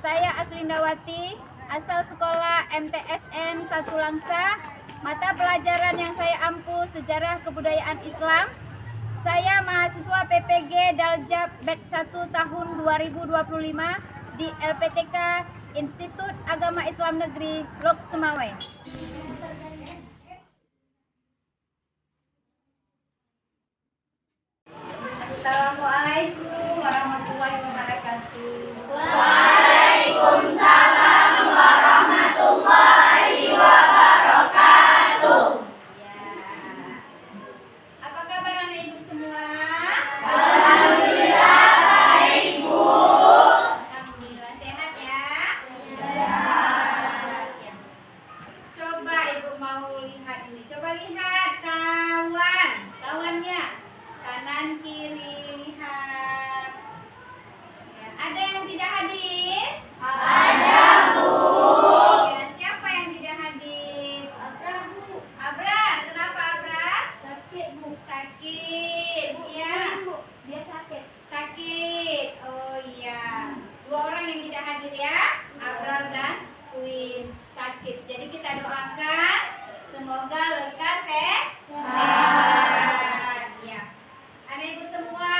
Saya Aslindawati, asal sekolah MTSN 1 Langsa. Mata pelajaran yang saya ampu Sejarah Kebudayaan Islam. Saya mahasiswa PPG Daljab Batch 1 tahun 2025 di LPTK Institut Agama Islam Negeri Lok Semawe. Assalamualaikum warahmatullahi wabarakatuh. Waalaikumsalam warahmatullahi wabarakatuh. Ya. Apa kabar anak ibu semua? Alhamdulillah baik, Bu. Alhamdulillah sehat ya? Sehat. Ya. Coba ibu mau lihat ini. Coba lihat kawannya. Kanan kiri lihat. Ya. Ada yang tidak hadir? Ada, Bu. Ya, siapa yang tidak hadir? Abra, Bu. Abrar, kenapa Abrar? Sakit, Bu. Sakit. Ya. Bu. Dia sakit. Sakit. Oh iya. 2 orang yang tidak hadir ya. Abrar dan Queen sakit. Jadi kita doakan semoga lekas sehat. Ya. Anak ibu semua,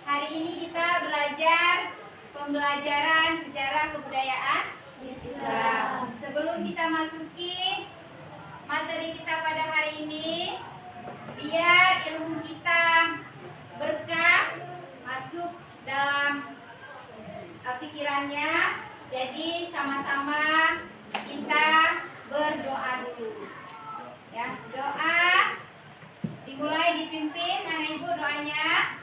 hari ini kita belajar pembelajaran sejarah kebudayaan Islam. Sebelum kita masuki materi kita pada hari ini, biar ilmu kita berkah masuk dalam pikirannya. Jadi sama-sama kita berdoa dulu. Ya, doa dimulai dipimpin anak ibu doanya.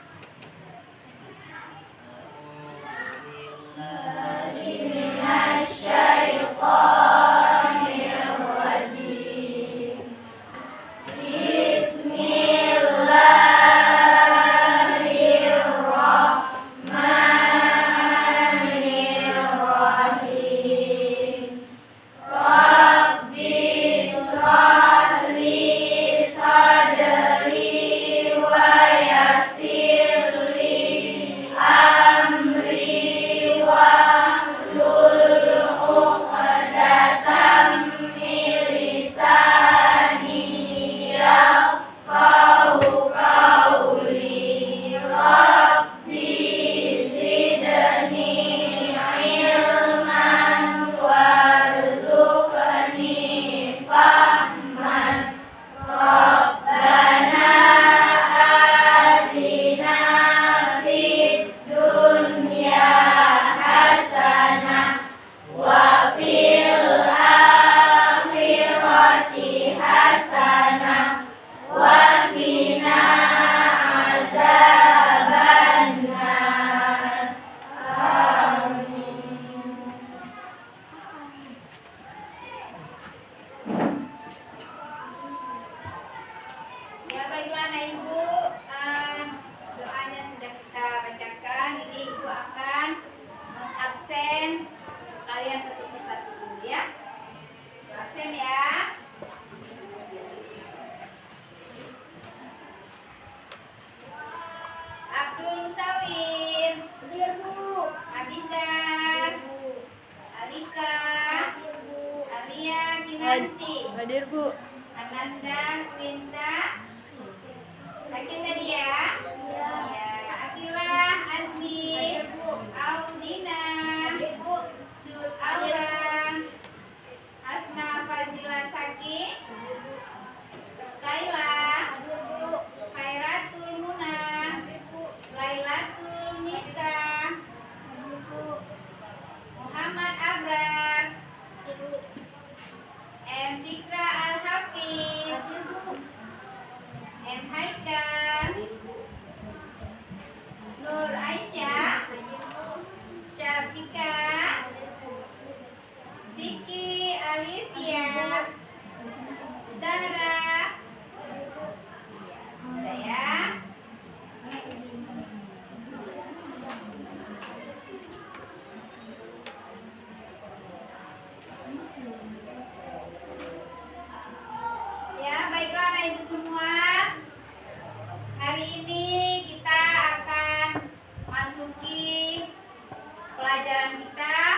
Ya baiklah anak ibu, doanya sudah kita bacakan. Ini ibu akan mengabsen kalian satu persatu dulu ya. Absen ya. Abdul Musawir, Hadir, Bu. Abizar, Alika, Alia Kinanti, Hadir, Bu. Ananda Quinsa. Sakit tadi ya? Ya. Ya, Akilah, Azni, Audina, Jul Aura, Asna Fazila Saki, Kaila, Khairatul Muna, Lailatul Nisa, Muhammad Abrar, M. Fikra Al-Hafiz, M. Haikal, Nur Aisyah, Syafika, Vicky Alivia, Zahra. Udah ya. Ya, baiklah anak ibu semua. Hari ini kita akan masuki pelajaran kita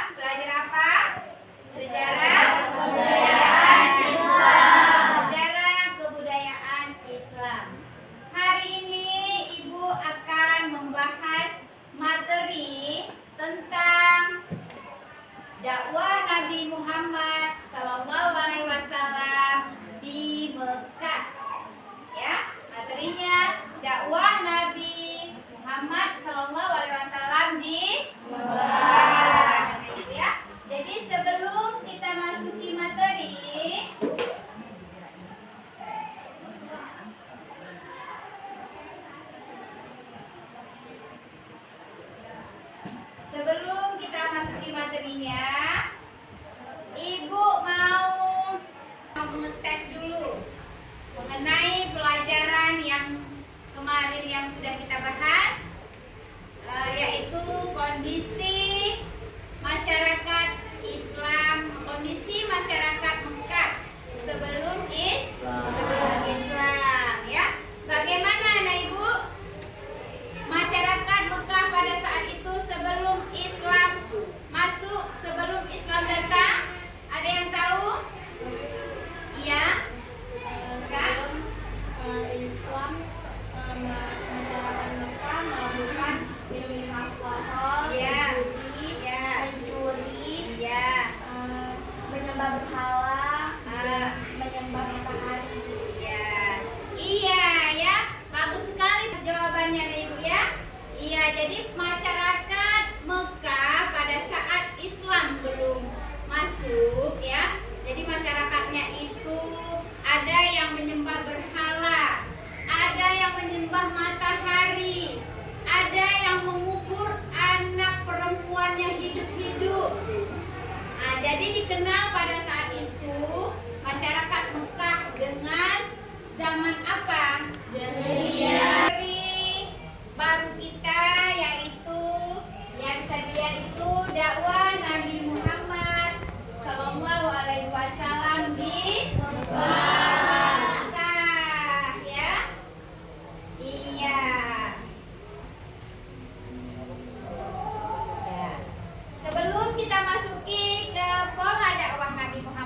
Sejarah kebudayaan Islam. Sejarah kebudayaan Islam. Hari ini Ibu akan membahas materi tentang dakwah Nabi Muhammad SAW di Mekah. Ya, materinya dakwah Nabi Muhammad SAW di Mekah. Gitu ya. Jadi sebelum kita masuki materi, materinya, Ibu mau mengetes dulu mengenai pelajaran yang kemarin yang sudah kita bahas, yaitu kondisi masyarakat Islam, kondisi masyarakat Mekah sebelum Islam, ya. Bagaimana anak Ibu masyarakat Mekah pada saat itu sebelum Islam masuk, sebelum Islam datang? Ada yang tahu? Iya? Sebelum Islam, masyarakat Mekah melakukan minum-minum alkohol, Iya. judi, Iya. mencuri, Iya. menyembah berhala, Ah. menyembah matahari. Iya. Iya ya. Bagus sekali jawabannya Ibu ya. Iya, jadi masyarakat Mekah pada saat Islam belum masuk ya. Jadi masyarakatnya itu ada yang menyembah berhala, ada yang menyembah matahari, ada yang mengubur anak perempuannya hidup-hidup. Nah, jadi dikenal pada saat itu masyarakat Mekah dengan zaman apa? Jahiliyah. Dari baru kita yaitu ya bisa dilihat itu dakwah Nabi Muhammad SAW di Mekah, ya. Iya. Ya. Sebelum kita masuki ke pola dakwah Nabi Muhammad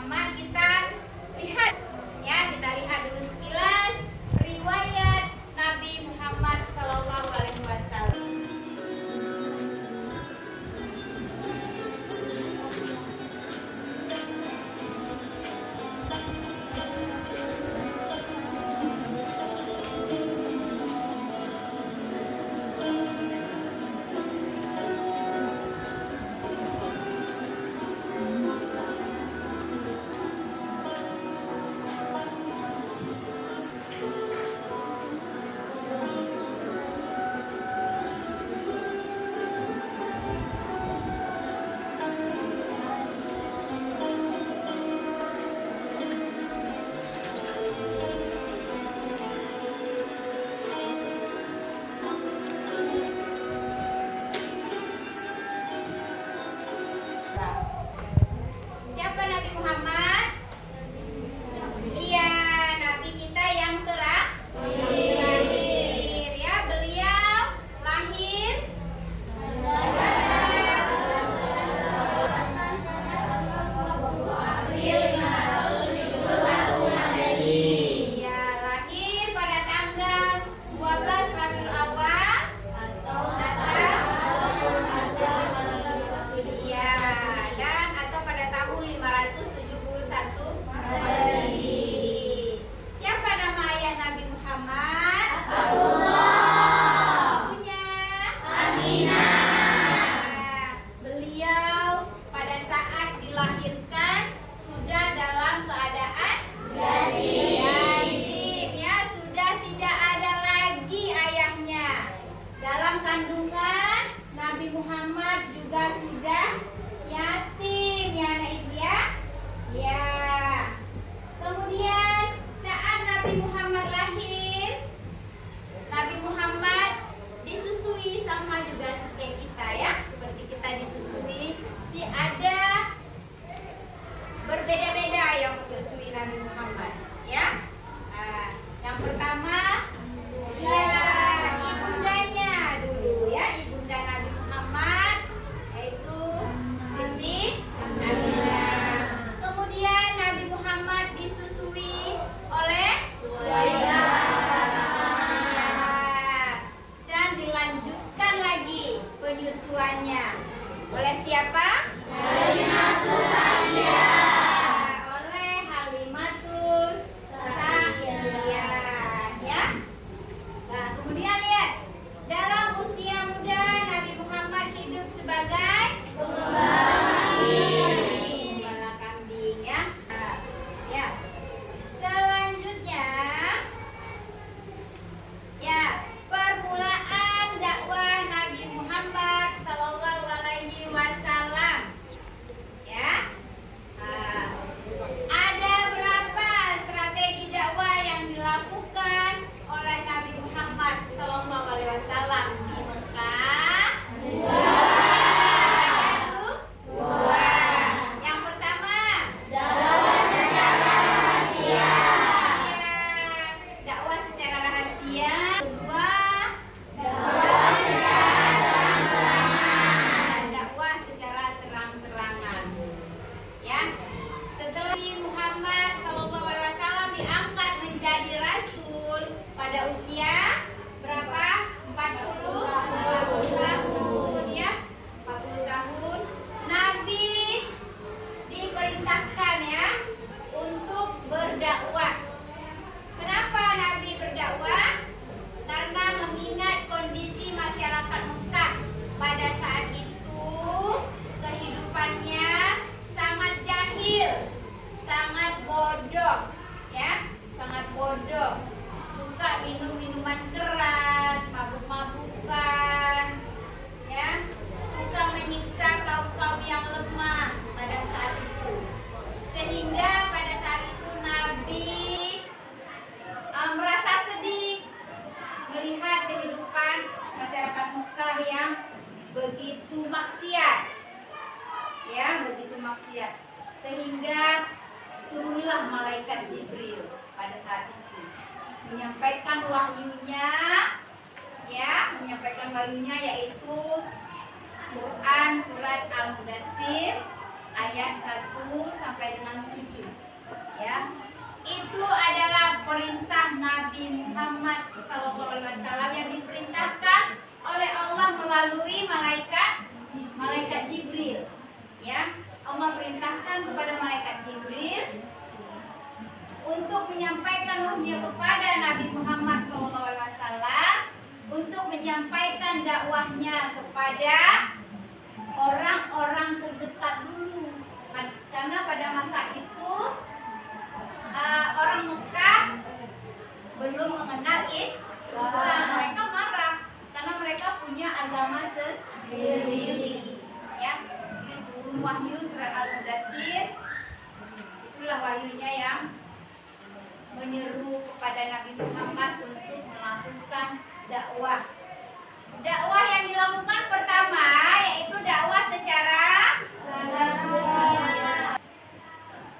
bodoh, suka minum minuman keras, mabuk-mabukan, ya, suka menyiksa kaum-kaum yang lemah pada saat itu. Sehingga pada saat itu Nabi merasa sedih melihat kehidupan masyarakat Mekah yang begitu maksiat, ya, begitu maksiat. Sehingga turunlah malaikat Jibril pada saat itu menyampaikan wahyunya, ya, menyampaikan wahyunya yaitu Quran surat Al-Mudatsir ayat 1 sampai dengan 7, ya. Itu adalah perintah Nabi Muhammad SAW yang diperintahkan oleh Allah melalui malaikat Jibril, ya. Allah perintahkan kepada malaikat Jibril untuk menyampaikan wahyu kepada Nabi Muhammad SAW untuk menyampaikan dakwahnya kepada orang-orang terdekat dulu, karena pada masa itu orang Mekah belum mengenal Islam. Mereka marah karena mereka punya agama sendiri, ya. Jadi turun wahyu surat Al-Mudatsir, itulah wahyunya yang menyeru kepada Nabi Muhammad untuk melakukan dakwah. Dakwah yang dilakukan pertama yaitu dakwah secara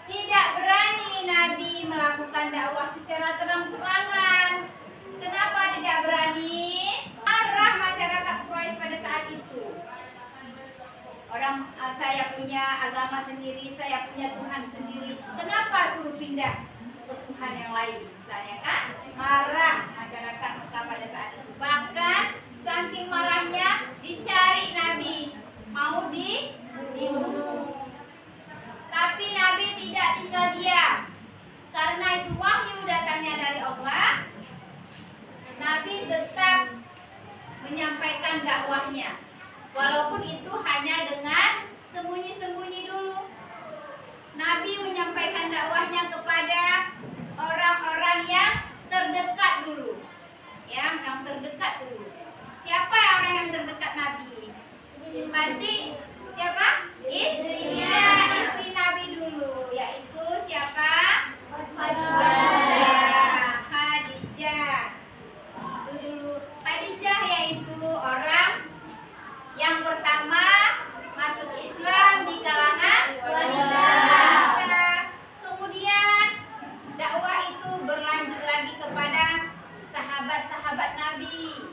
tidak berani Nabi melakukan dakwah secara terang-terangan. Kenapa tidak berani? Marah masyarakat Quraisy pada saat itu. Orang saya punya agama sendiri, saya punya Tuhan sendiri. Kenapa suruh pindah ke Tuhan yang lain? Misalnya kan, marah masyarakat Mekah pada saat itu. Bahkan saking marahnya dicari Nabi, mau dibunuh. Tapi Nabi tidak tinggal diam. Karena itu wahyu datangnya dari Allah, Nabi tetap menyampaikan dakwahnya. Walaupun itu hanya dengan sembunyi-sembunyi dulu. Nabi menyampaikan dakwahnya kepada orang-orang yang terdekat dulu. Ya, yang terdekat dulu. Siapa orang yang terdekat Nabi? Pasti siapa? Istrinya, istri Nabi dulu, yaitu siapa? Khadijah. Itu dulu. Khadijah yaitu orang yang pertama masuk Islam di kalangan wanita. Kemudian dakwah itu berlanjut lagi kepada sahabat-sahabat Nabi.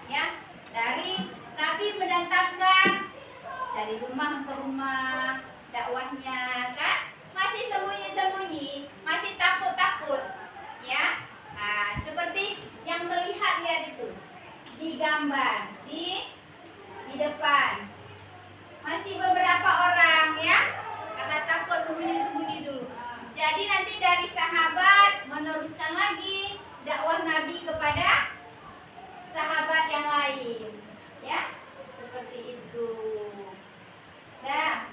Ya, dari Nabi mendatangkan dari rumah ke rumah dakwahnya, kan? Masih sembunyi-sembunyi, masih takut-takut, ya. Nah, seperti yang terlihat lihat itu di gambar di depan. Masih beberapa orang, ya, karena takut sembunyi-sembunyi dulu. Jadi nanti dari sahabat meneruskan lagi dakwah Nabi kepada sahabat yang lain, ya, seperti itu. Nah,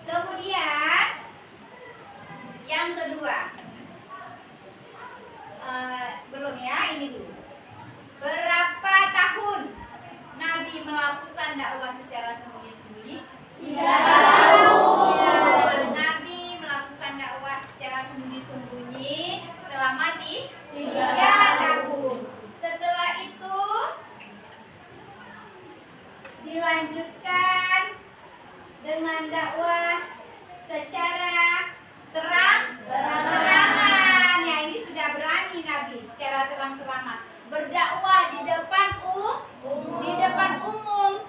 kemudian yang kedua, belum ya, ini dulu. Berapa tahun Nabi melakukan dakwah secara sembunyi-sembunyi? 3 tahun. Nabi melakukan dakwah secara sembunyi-sembunyi selama 3 tahun. Setelah itu dilanjutkan dengan dakwah secara terang-terangan. Ya, ini sudah berani Nabi secara terang-terangan berdakwah di depan umum.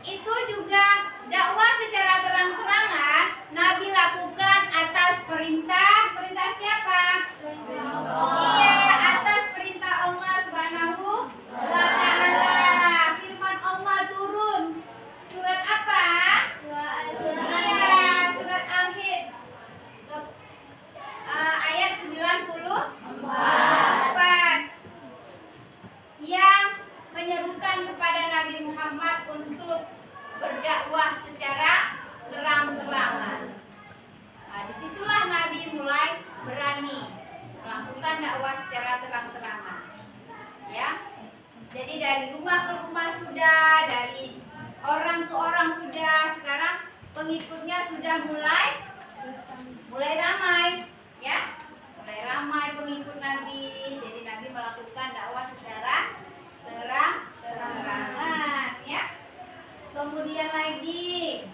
Itu juga dakwah secara terang-terangan Nabi lakukan atas perintah siapa? Iya, atas perintah Allah Subhanahu wa Ta'ala. Firman Allah turun. Surat apa? Iya, surat Al-Hijr. Ayat 94. dakwah secara terang-terangan. Ya. Jadi dari rumah ke rumah sudah, dari orang ke orang sudah, sekarang pengikutnya sudah mulai ramai, ya. Mulai ramai pengikut Nabi. Jadi Nabi melakukan dakwah secara terang-terangan, ya. Kemudian lagi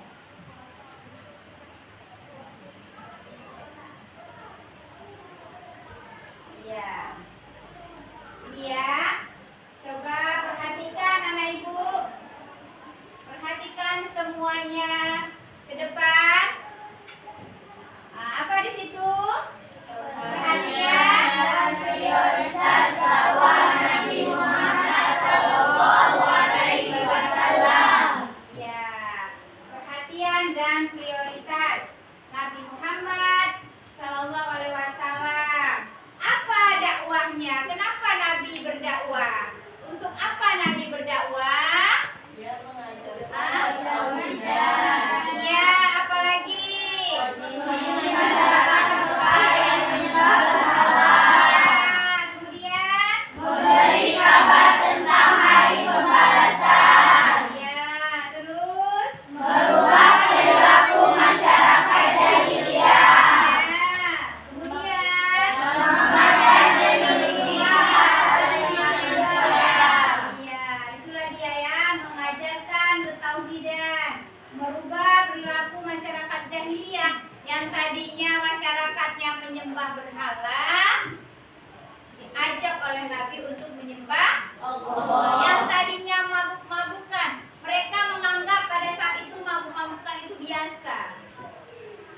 ya. Ini ya. Coba perhatikan anak ibu. Perhatikan semuanya ke depan. Nah, apa di situ? Perhatian dan prioritas dakwah Nabi Muhammad Sallallahu Alaihi Wasallam. Ya, perhatian dan prioritas Nabi Muhammad Sallallahu Alaihi Wasallam. Apa dakwahnya? Kenapa Nabi berdakwah? Untuk apa Nabi berdakwah? Dia mengajarkan Ya, apalagi? Kemudian memberi kabar tentang hari pembalasan, ya, terus merubah perilaku masyarakat jahiliyah, ya, kemudian mengembangkan dan memiliki masyarakat Islam. ya, itulah dia ya, mengajarkan ketauhidan, merubah perilaku masyarakat jahiliyah yang tadinya masyarakatnya menyembah berhala, diajak oleh Nabi untuk menyembah Allah. Yang tadinya mabuk-mabukan, mereka menganggap pada saat itu mabuk-mabukan itu biasa.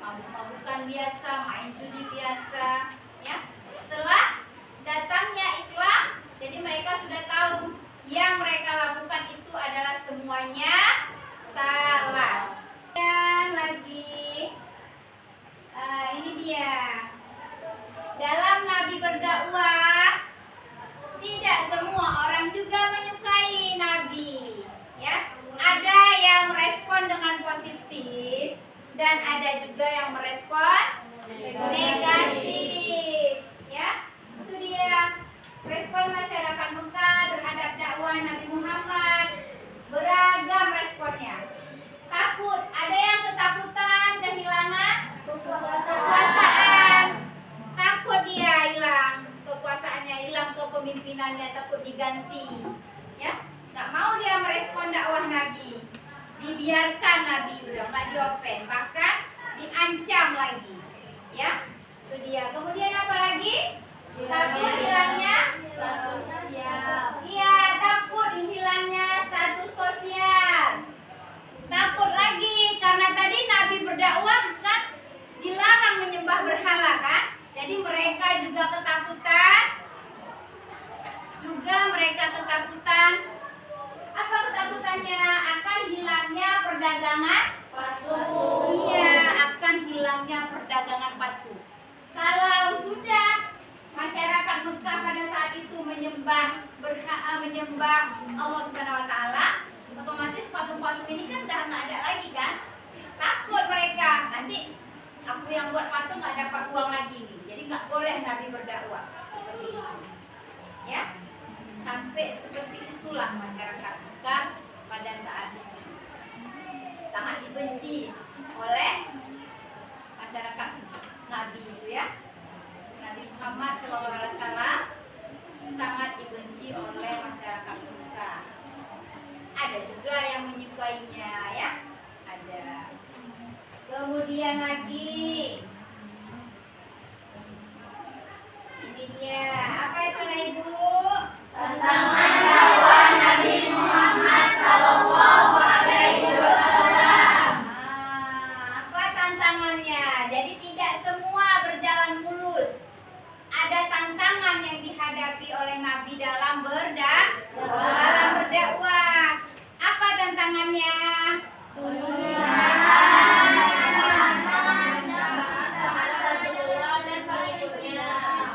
Mabuk-mabukan biasa, main judi biasa, ya. Setelah datangnya Islam, jadi mereka sudah tahu yang mereka lakukan itu adalah semuanya salah. Dan lagi ini dia. Dalam Nabi berdakwah, tidak semua orang juga menyukai Nabi, ya. Ada yang merespon dengan positif dan ada juga yang merespon negatif, ya. Itu dia. Respon masyarakat Mekah terhadap dakwah Nabi Muhammad beragam responnya. Takut, ada yang ketakutan kehilangan kekuasaan. Takut dia hilang kekuasaannya, hilang kepemimpinannya, takut diganti. Ya, nggak mau dia merespon dakwah Nabi. Dibiarkan Nabi udah nggak diopen, bahkan diancam lagi. Ya, itu dia. Kemudian apa lagi? Takut hilangnya Status sosial. Iya, takut hilangnya status sosial. Takut lagi karena tadi Nabi berdakwah kan dilarang menyembah berhala kan? Jadi mereka juga ketakutan. Apa ketakutannya? Akan hilangnya perdagangan Patuh. Iya, akan hilangnya perdagangan patuh. Kalau sudah masyarakat Mekah pada saat itu menyembah Allah Subhanahu wa taala, otomatis patung-patung ini kan udah nggak ada lagi kan? Takut mereka, nanti aku yang buat patung nggak dapat uang lagi nih. Jadi nggak boleh Nabi berdakwah seperti itu. Ya. Sampai seperti itulah masyarakat Mekah pada saat itu. Sangat dibenci oleh masyarakat Nabi itu ya. Nabi Muhammad SAW sangat dibenci oleh masyarakat Mekah. Ada juga yang menyukainya ya. Ada. Kemudian lagi ini dia. Apa itu Nah Ibu? Tantangan dakwah Nabi Muhammad Sallallahu Alaihi Wasallam. Apa tantangannya? Jadi tidak semua berjalan mulus. Ada tantangan yang dihadapi oleh Nabi dalam berdakwah. Apa tantangannya?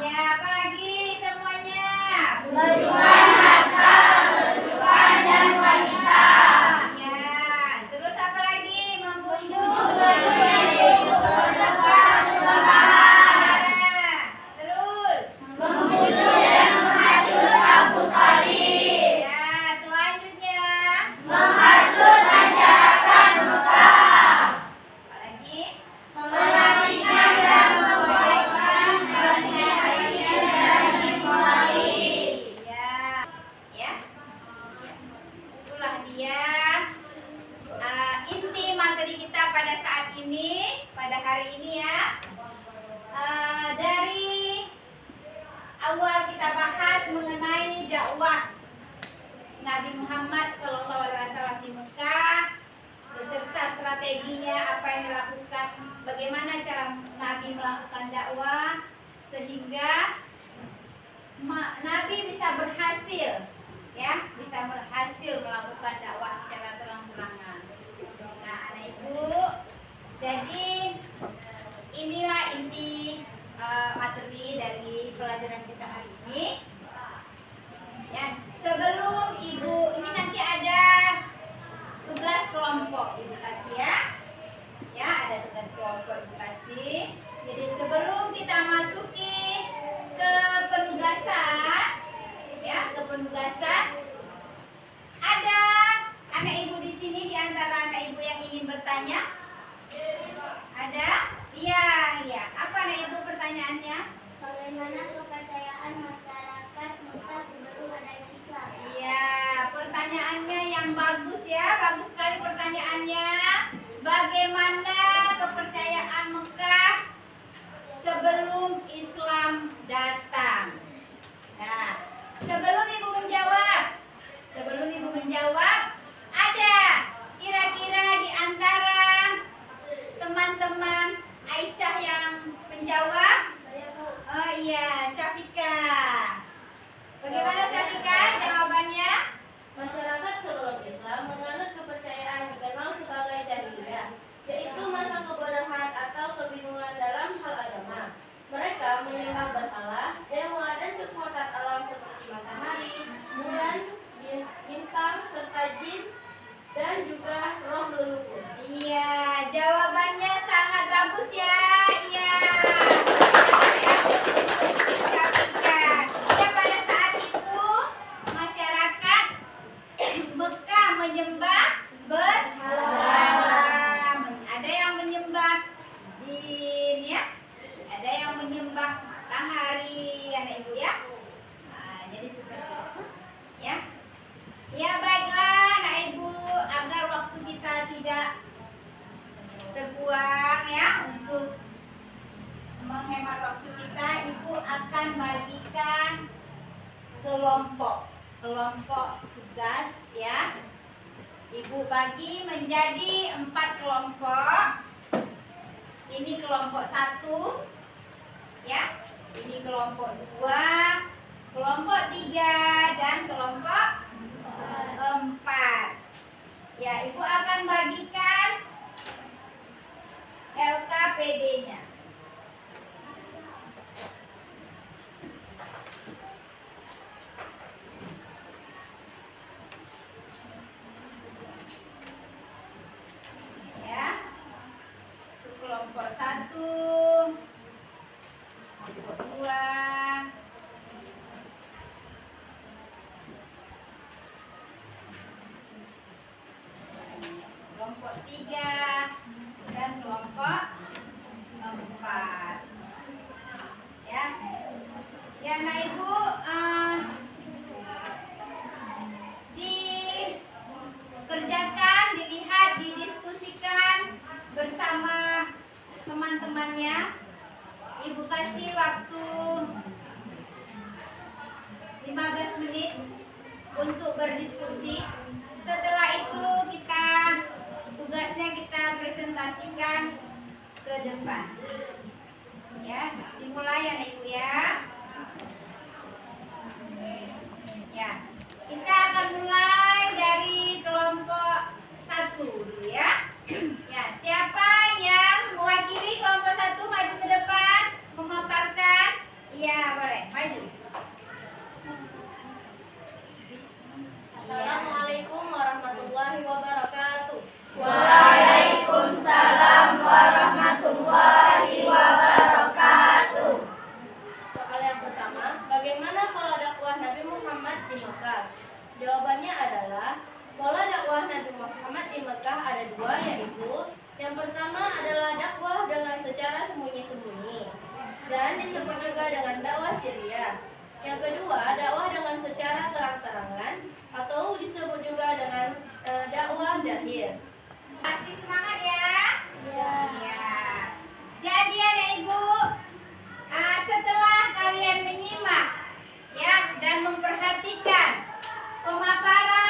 Ya, apa lagi semuanya? Menunjukkan harta, kedudukan dan wanita. Ya, terus apa lagi? Membujuk Kedudukan kebenaran. terus Memuji Nabi Muhammad SAW di Mekah, beserta strateginya, apa yang dilakukan, bagaimana cara Nabi melakukan dakwah sehingga Nabi bisa berhasil, ya, bisa berhasil melakukan dakwah secara terang-terangan. Nah, anak ibu, jadi inilah inti materi dari pelajaran kita hari ini. Ya, sebelum ibu, ini nanti ada tugas kelompok ibu kasih ya. Ya, ada tugas kelompok ibu kasih. Jadi sebelum kita masuki ke penugasan, ya, ke penugasan, ada anak ibu di sini, di antara anak ibu yang ingin bertanya? Ada? Iya, iya. Apa anak ibu pertanyaannya? Bagaimana kepercayaan masyarakat Mekah sebelum adanya Islam? Iya, pertanyaannya yang bagus ya, bagus sekali pertanyaannya. Bagaimana kepercayaan Mekah sebelum Islam datang? Nah, sebelum ibu menjawab, ada kira-kira di antara teman-teman Aisyah yang menjawab? Oh iya, Syafika. Bagaimana Syafika jawabannya? Masyarakat sebelum Islam menganut kepercayaan dikenal sebagai jahiliyah, yaitu masa kebodohan atau kebingungan dalam hal agama. Mereka menyembah berhala, dewa, dan kekuatan alam seperti matahari, bulan, bintang, serta jin, dan juga roh leluhur. Iya, jawabannya sangat bagus ya. Iya. Syafika. Ya, pada saat itu masyarakat Mekah menyembah berhala. Ada yang menyembah jin ya. Ada yang menyembah matahari, anak ibu ya. Nah, jadi seperti itu. Ya. Ya, baiklah anak ibu, agar waktu kita tidak terbuang ya, untuk menghemat waktu kita, ibu akan bagikan kelompok tugas ya. Ibu bagi menjadi 4 kelompok. Ini kelompok 1 ya, ini kelompok 2, kelompok 3, dan kelompok 4. Ya, ibu akan bagikan LKPD-nya. Ya. Untuk kelompok 1, kelompok 2, kelompok 3, dan kelompok 4. Ya. Ya, nah ibu, dikerjakan, dilihat, didiskusikan bersama teman-temannya. Ibu kasih waktu 15 menit untuk berdiskusi. Setelah itu tugasnya kita presentasikan ke depan. Ya, dimulai ya ibu ya. Ya, kita akan mulai dari kelompok 1 dulu ya. Ya, siapa yang mewakili kelompok 1 maju ke depan memaparkan? Iya, boleh maju. Assalamualaikum warahmatullahi wabarakatuh. Waalaikumsalam warahmatullahi wabarakatuh. Soal yang pertama, bagaimana pola dakwah Nabi Muhammad di Mekah? Jawabannya adalah pola dakwah Nabi Muhammad di Mekah ada 2, yaitu yang pertama adalah dakwah dengan secara sembunyi-sembunyi dan disebut juga dengan dakwah Syria. Yang kedua, dakwah dengan secara terang-terangan atau disebut juga dengan dakwah jahir. Masih semangat ya? Ya. Iya. Jadi anak ibu, setelah kalian menyimak ya dan memperhatikan pemaparan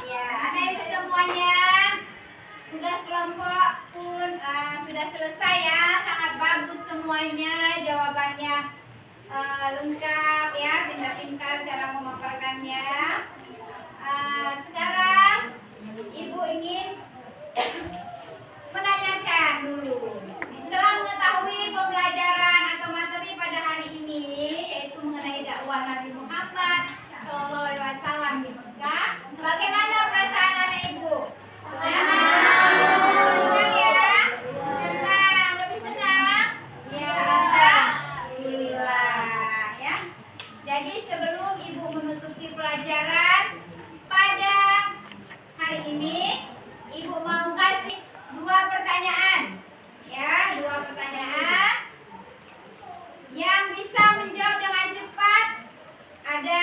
Ya, anak ibu semuanya, tugas kelompok pun sudah selesai ya, sangat bagus semuanya, jawabannya lengkap ya, pintar-pintar cara memaparkannya. Sekarang ibu ingin menanyakan dulu. Setelah mengetahui pembelajaran atau materi pada hari ini, yaitu mengenai dakwah Nabi Muhammad SAW di Mekah, bagaimana perasaan anak ibu? Senang ya? Senang, lebih senang? Ya, alhamdulillah ya. Jadi sebelum ibu menutupi pelajaran pada hari ini, ibu mau kasih 2 pertanyaan. Ya, 2 pertanyaan. Yang bisa menjawab dengan cepat ada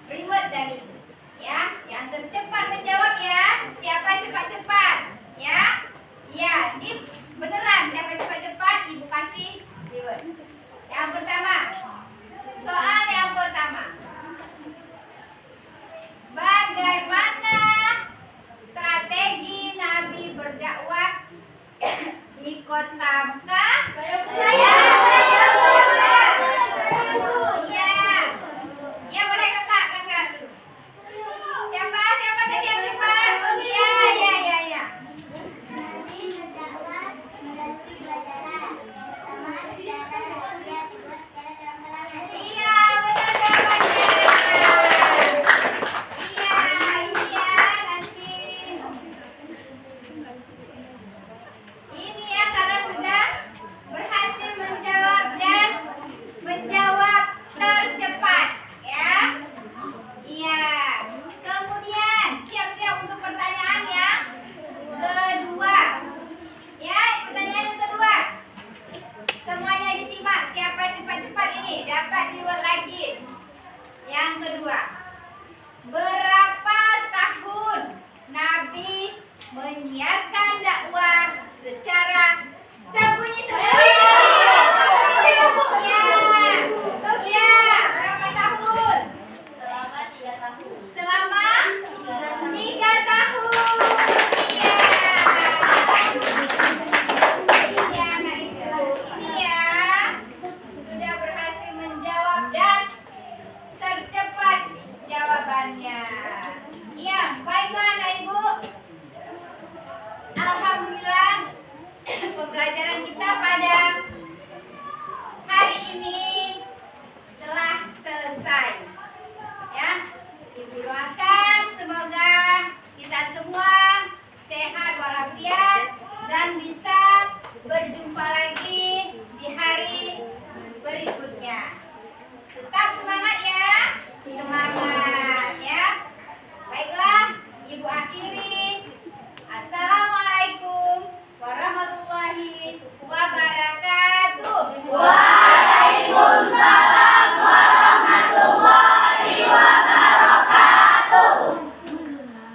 reward dari ibu. Ya, yang tercepat menjawab ya. Siapa cepat-cepat? Ya. Ya, ini beneran siapa cepat-cepat ibu kasih reward. Yang pertama. Soal yang pertama. Bagaimana strategi Nabi berdakwah di kota Mekah? Iya, boleh kakak. Siapa tadi yang cepat? Iya. Nabi berdakwah melalui pelajaran. Pertama, secara rahasia, kedua secara terang-terangan. Iya, benar jawabannya. Iya, nanti. Ini ya, karena sudah berhasil menjawab dan menjawab tercepat ya. Iya. Kemudian siap-siap untuk pertanyaan yang kedua. Ya, pertanyaan yang kedua. Semuanya disimak. Siapa cepat-cepat ini dapat reward lagi. Yang kedua. Berapa tahun Nabi menyiarkan dakwah secara sembunyi-sembunyi? Ya, berapa tahun? Selama 3 tahun. Selama 3 tahun. Iya, anak ibu. Ini ya, sudah berhasil menjawab dan tercepat jawabannya. Iya, baiklah anak ibu. Alhamdulillah pembelajaran kita pada hari ini